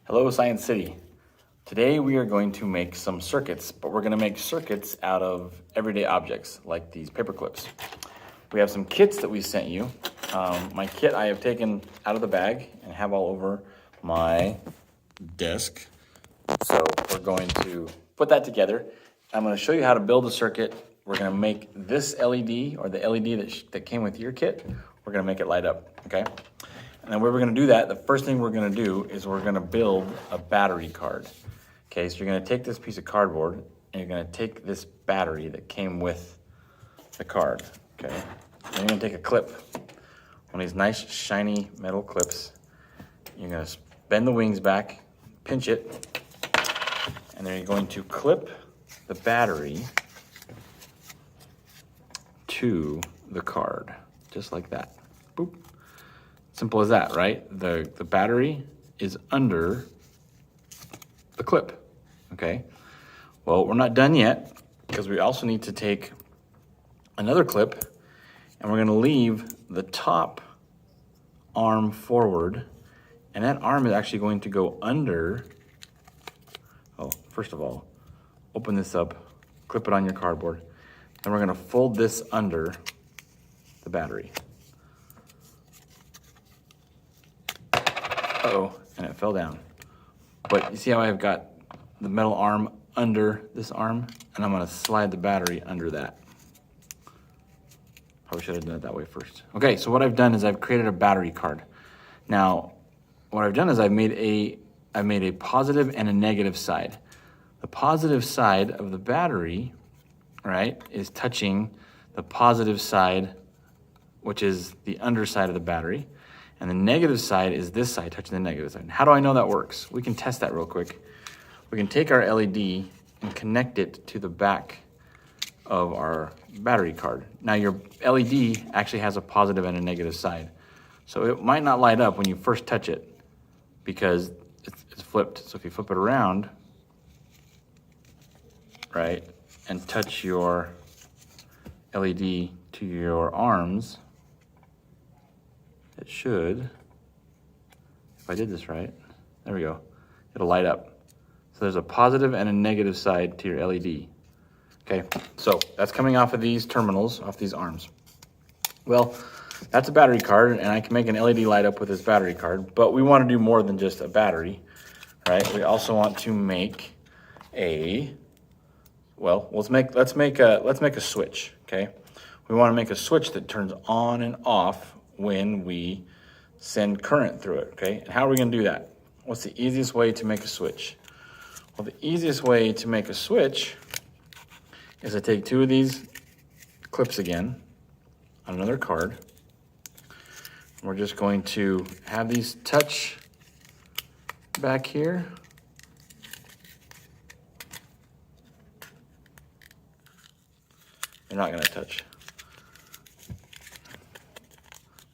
Hello, Science City. Today we are going to make some circuits, but we're going to make circuits out of everyday objects like these paper clips. We have some kits that we sent you. My kit I have taken out of the bag and have all over my desk. So we're going to put that together. I'm going to show you how to build a circuit. We're going to make this LED, or the LED that came with your kit, we're going to make it light up, okay? And then where we're gonna do that, the first thing we're gonna do is we're gonna build a battery card. Okay, so you're gonna take this piece of cardboard and you're gonna take this battery that came with the card, okay? Then you're gonna take a clip, one of these nice shiny metal clips. You're gonna bend the wings back, pinch it, and then you're going to clip the battery to the card, just like that, boop. Simple as that, right? The battery is under the clip, okay? Well, we're not done yet because we also need to take another clip and we're gonna leave the top arm forward, and that arm is actually going to go under. Oh, first of all, open this up, clip it on your cardboard, then we're gonna fold this under the battery. Uh-oh, and it fell down. But you see how I've got the metal arm under this arm? And I'm gonna slide the battery under that. Probably should have done it that way first. Okay, so what I've done is I've created a battery card. Now, what I've done is I've made a positive and a negative side. The positive side of the battery, right, is touching the positive side, which is the underside of the battery. And the negative side is this side touching the negative side. How do I know that works? We can test that real quick. We can take our LED and connect it to the back of our battery card. Now your LED actually has a positive and a negative side. So it might not light up when you first touch it because it's flipped. So if you flip it around, right, and touch your LED to your arms, it should, if I did this right, there we go, it'll light up. So there's a positive and a negative side to your LED. Okay, so that's coming off of these terminals, off these arms. Well, that's a battery card, and I can make an LED light up with this battery card, but we want to do more than just a battery, right? We also want to make a, well, let's make a switch, okay? We want to make a switch that turns on and off when we send current through it, okay? And how are we gonna do that? What's the easiest way to make a switch? Well, the easiest way to make a switch is to take two of these clips again on another card. We're just going to have these touch back here. They're not gonna touch.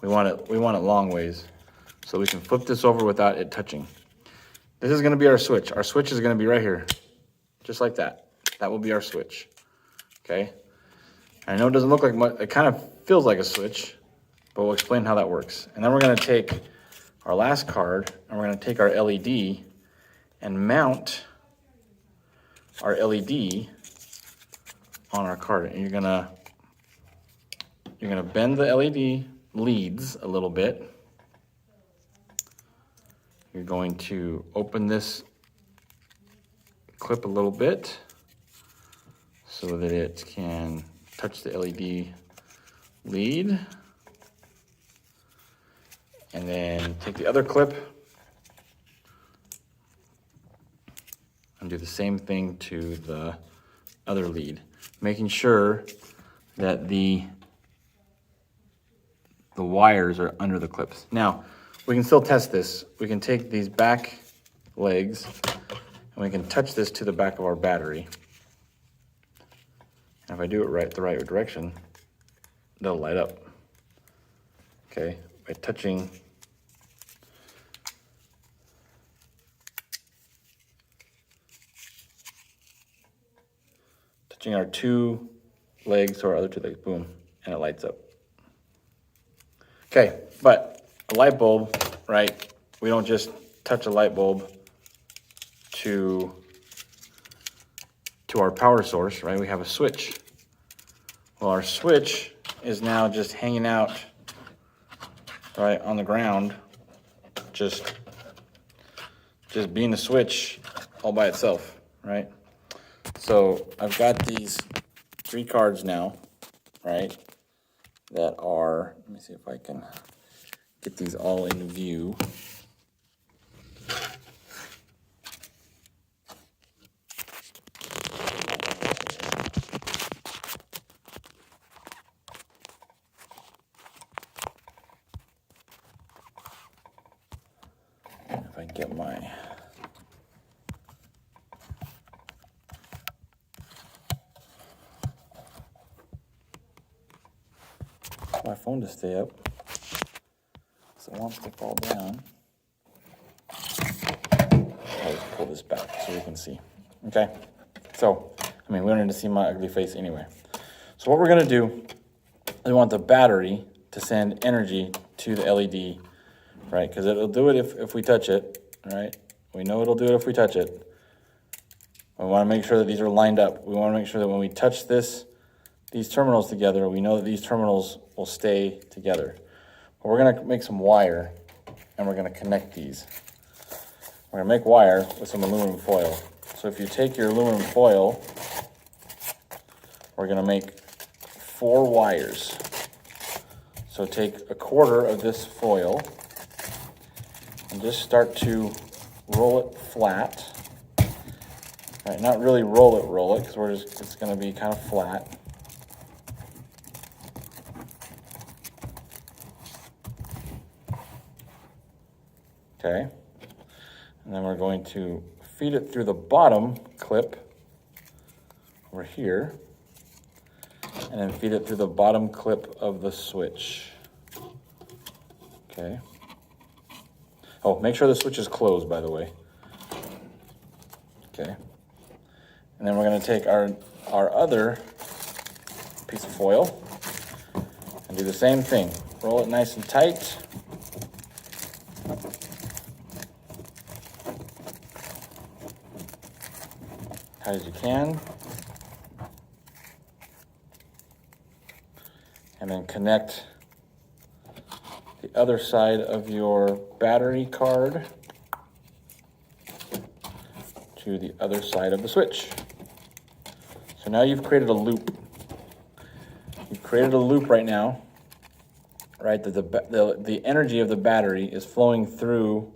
We want it long ways, so we can flip this over without it touching. This is gonna be our switch. Our switch is gonna be right here, just like that. That will be our switch, okay? I know it doesn't look like much, it kind of feels like a switch, but we'll explain how that works. And then we're gonna take our last card, and we're gonna take our LED and mount our LED on our card. And you're gonna bend the LED leads a little bit. You're going to open this clip a little bit so that it can touch the LED lead. And then take the other clip and do the same thing to the other lead, making sure that the wires are under the clips. Now, we can still test this. We can take these back legs and we can touch this to the back of our battery. And if I do it right, the right direction, they'll light up. Okay, by touching our two legs to our other two legs, boom, and it lights up. Okay, but a light bulb, right? We don't just touch a light bulb to our power source, right? We have a switch. Well, our switch is now just hanging out right on the ground, just being a switch all by itself, right? So I've got these 3 cards now, right? That are, let me see if I can get these all in view. If I can get my phone to stay up, so it wants to fall down. I'll just pull this back so you can see. Okay, so I mean, we don't need to see my ugly face anyway. So what we're gonna do, we want the battery to send energy to the LED, right? Because it'll do it if we touch it, right? We know it'll do it if we touch it. We want to make sure that these are lined up. We want to make sure that when we touch these terminals together, we know that these terminals will stay together. But we're going to make some wire, and we're going to connect these. We're going to make wire with some aluminum foil. So if you take your aluminum foil, we're going to make 4 wires. So take a quarter of this foil and just start to roll it flat. Right, not really roll it, because it's going to be kind of flat. Okay, and then we're going to feed it through the bottom clip over here, and then feed it through the bottom clip of the switch. Okay. Oh, make sure the switch is closed, by the way. Okay. And then we're going to take our other piece of foil and do the same thing. Roll it nice and tight. Tight as you can. And then connect the other side of your battery card to the other side of the switch. So now you've created a loop. You've created a loop right now, right? That the energy of the battery is flowing through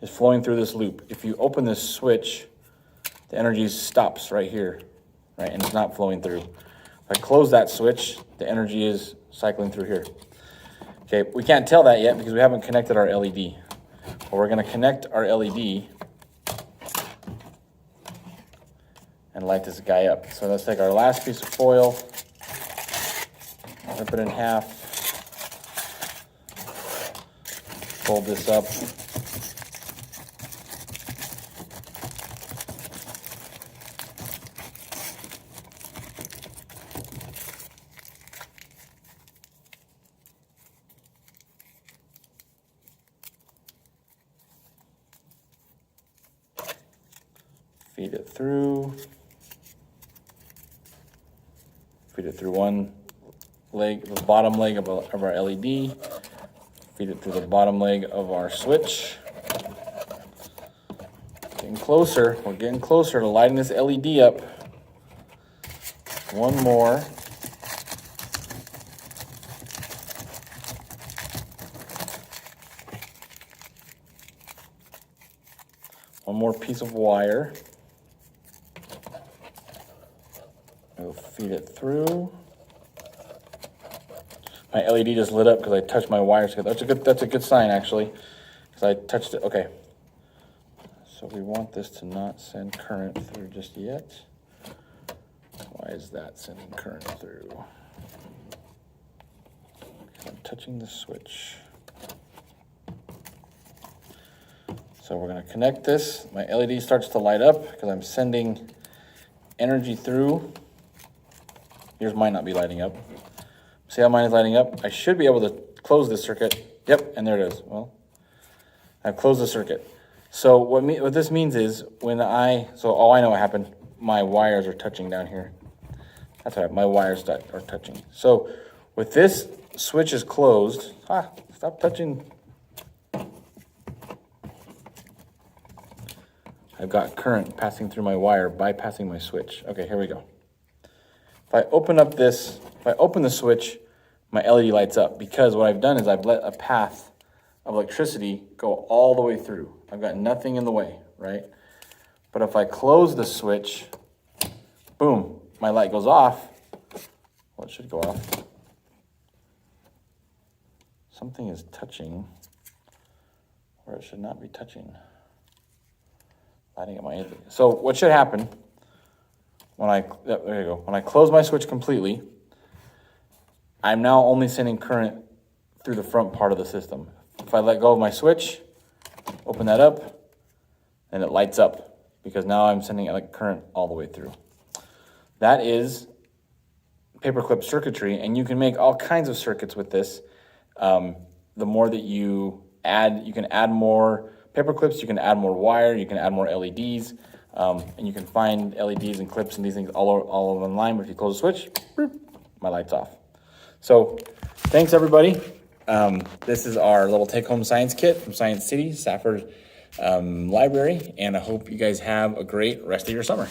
this loop. If you open this switch, the energy stops right here, right? And it's not flowing through. If I close that switch, the energy is cycling through here. Okay, we can't tell that yet because we haven't connected our LED. But we're going to connect our LED and light this guy up. So let's take our last piece of foil, rip it in half, fold this up, feed it through. Feed it through one leg, the bottom leg of our LED. Feed it through the bottom leg of our switch. Getting closer. We're getting closer to lighting this LED up. One more. One more piece of wire. We'll feed it through. My LED just lit up because I touched my wires together. That's a good sign actually, because I touched it. Okay. So we want this to not send current through just yet. Why is that sending current through? I'm touching the switch. So we're going to connect this. My LED starts to light up because I'm sending energy through. Yours might not be lighting up. See how mine is lighting up? I should be able to close this circuit. Yep, and there it is. Well, I've closed the circuit. So what this means is so all I know what happened, my wires are touching down here. That's right, my wires are touching. So with this switch is closed, stop touching. I've got current passing through my wire, bypassing my switch. Okay, here we go. If I open the switch, my LED lights up, because what I've done is I've let a path of electricity go all the way through. I've got nothing in the way, right? But if I close the switch, boom, my light goes off. Well, it should go off. Something is touching where it should not be touching. Lighting up my, so what should happen there you go. When I close my switch completely, I'm now only sending current through the front part of the system. If I let go of my switch, open that up, and it lights up, because now I'm sending current all the way through. That is paperclip circuitry, and you can make all kinds of circuits with this. The more that you can add more paperclips, you can add more wire, you can add more LEDs, and you can find LEDs and clips and these things all online. But if you close the switch, my light's off. So thanks everybody. This is our little take-home science kit from Science City, Safford Library, and I hope you guys have a great rest of your summer.